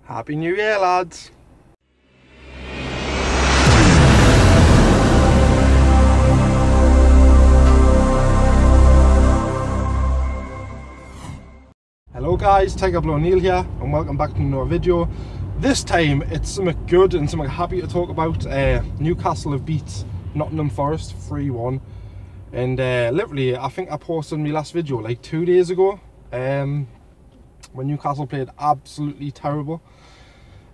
Happy New Year, lads. Hello guys, TIGERBLOOD ONEILL here and welcome back to another video. This time it's something good and something happy to talk about. Newcastle have beat Nottingham Forest 3-1 and literally I think I posted my last video like 2 days ago when Newcastle played absolutely terrible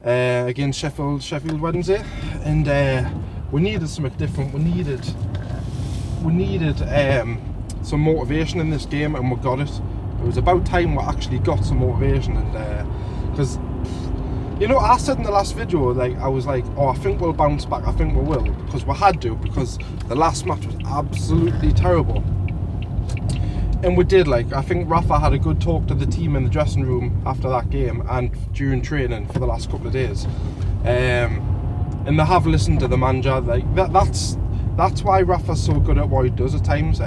against Sheffield Wednesday, and we needed something different. We needed some motivation in this game, and we got it. It was about time we actually got some motivation, and because you know, I said in the last video, like I was like, oh, I think we'll bounce back, I think we will, because we had to, because the last match was absolutely terrible. And we did. Like, I think Rafa had a good talk to the team in the dressing room after that game and during training for the last couple of days, and they have listened to the manager. Like that's why Rafa's so good at what he does at times,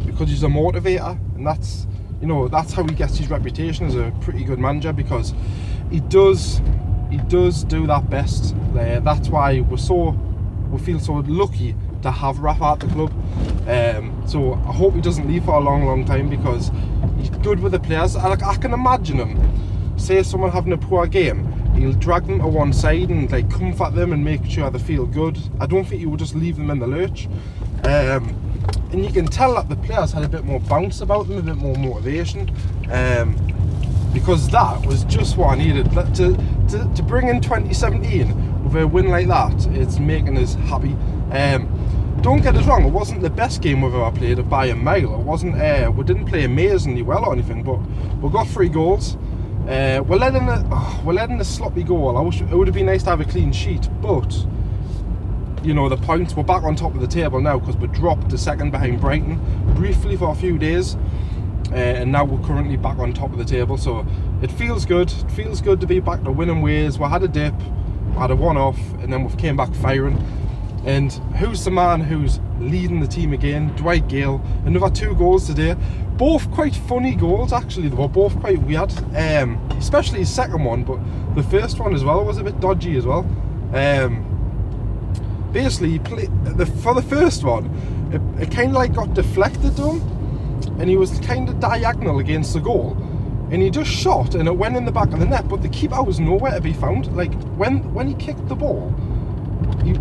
because he's a motivator, and that's, you know, that's how he gets his reputation as a pretty good manager, because he does do that best. That's why we feel so lucky to have Rafa at the club. So I hope he doesn't leave for a long time, because he's good with the players. I can imagine him, say someone having a poor game, he'll drag them to one side and like comfort them and make sure they feel good. I don't think he would just leave them in the lurch. And you can tell that the players had a bit more bounce about them, a bit more motivation, because that was just what I needed. To bring in 2017 with a win like that, it's making us happy. Don't get us wrong, it wasn't the best game we've ever played by a mile. It wasn't. We didn't play amazingly well or anything, but we got 3 goals. We're letting a sloppy goal. I wish it would have been nice to have a clean sheet, but you know, the points, we're back on top of the table now, because we dropped to second behind Brighton briefly for a few days, and now we're currently back on top of the table. So it feels good. It feels good to be back to winning ways. We had a dip, we had a one-off, and then we came back firing. And who's the man who's leading the team again? Dwight Gale. Another 2 goals today. Both quite funny goals, actually. They were both quite weird, especially his second one, but the first one as well was a bit dodgy as well. Basically, for the first one, it kind of like got deflected to him, and he was kind of diagonal against the goal, and he just shot and it went in the back of the net, but the keeper was nowhere to be found. Like when he kicked the ball,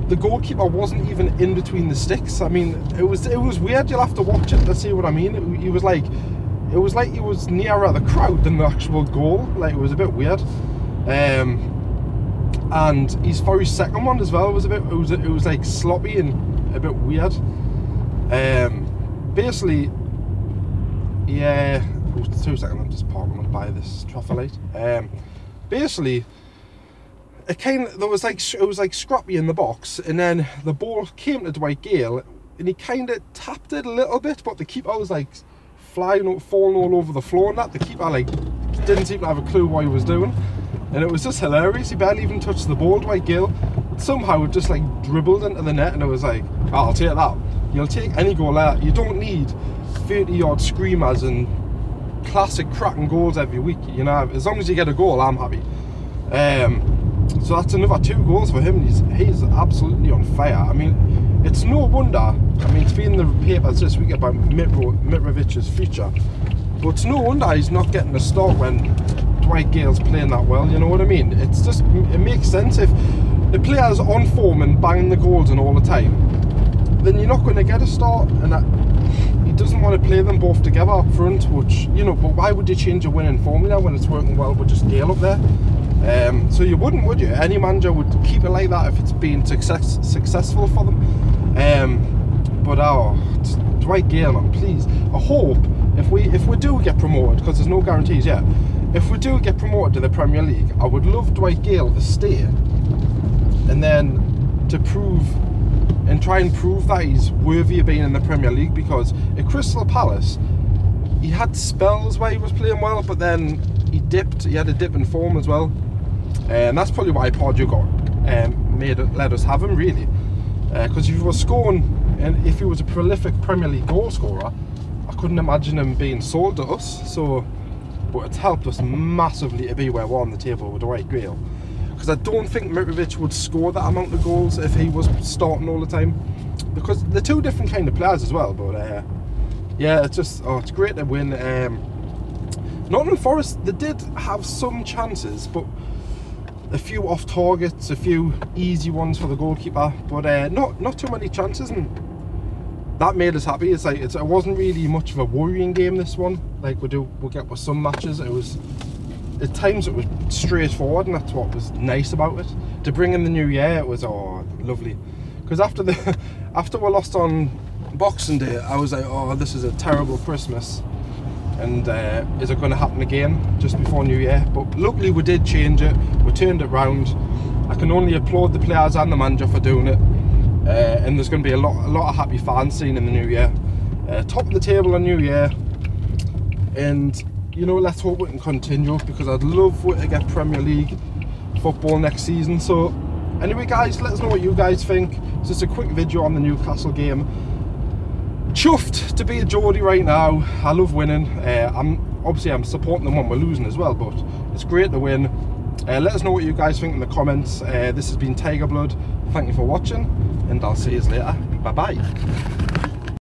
the goalkeeper wasn't even in between the sticks. I mean, it was weird. You'll have to watch it to see what I mean. It was like he was nearer the crowd than the actual goal. Like, it was a bit weird. And for his second one as well was it was like sloppy and a bit weird. Basically, yeah. 2 seconds. I'm just parking by this traffic light. Basically, it was like scrappy in the box, and then the ball came to Dwight Gale, and he kind of tapped it a little bit, but the keeper was like falling all over the floor, and that the keeper like didn't seem to have a clue what he was doing, and it was just hilarious. He barely even touched the ball, Dwight Gale, but somehow it just like dribbled into the net, and it was like, oh, I'll take that. You'll take any goal there. You don't need 30-yard screamers and classic cracking goals every week, you know. As long as you get a goal, I'm happy. So that's another 2 goals for him. He's absolutely on fire. I mean, it's no wonder. I mean, it's been in the papers this week about Mitrovic's future, but it's no wonder he's not getting a start when Dwight Gale's playing that well. You know what I mean? It's just, it makes sense. If the player's on form and banging the goals in all the time, then you're not going to get a start. And he doesn't want to play them both together up front, which, you know, but why would you change a winning formula when it's working well with just Gale up there? So you wouldn't, would you? Any manager would keep it like that if it's been successful for them. But Dwight Gale, man, please. I hope if we do get promoted, because there's no guarantees yet, if we do get promoted to the Premier League, I would love Dwight Gale to stay, and then to try and prove that he's worthy of being in the Premier League, because at Crystal Palace he had spells where he was playing well, but then he had a dip in form as well. And that's probably why Pardew let us have him, really, because if he was scoring, and if he was a prolific Premier League goal scorer, I couldn't imagine him being sold to us. So but it's helped us massively to be where we're on the table with the White Grail. Because I don't think Mitrovic would score that amount of goals if he was starting all the time, because they're two different kind of players as well. But yeah, it's just, it's great to win. Nottingham Forest, they did have some chances, but a few off targets, a few easy ones for the goalkeeper, but not too many chances, and that made us happy. It's like it wasn't really much of a worrying game, this one, like we'll get with some matches. It was, at times it was straightforward, and that's what was nice about it. To bring in the new year, it was lovely. Because after we lost on Boxing Day, I was like, oh, this is a terrible Christmas, and is it going to happen again just before New Year? But luckily we did change it, we turned it round. I can only applaud the players and the manager for doing it, and there's going to be a lot of happy fans seen in the new year. Top of the table on New Year, and you know, let's hope we can continue, because I'd love to get Premier League football next season. So anyway guys, let us know what you guys think. It's just a quick video on the Newcastle game. Chuffed to be a Geordie right now. I love winning. I'm supporting them when we're losing as well, but it's great to win. Let us know what you guys think in the comments. This has been Tiger Blood. Thank you for watching, and I'll see you later. Bye bye.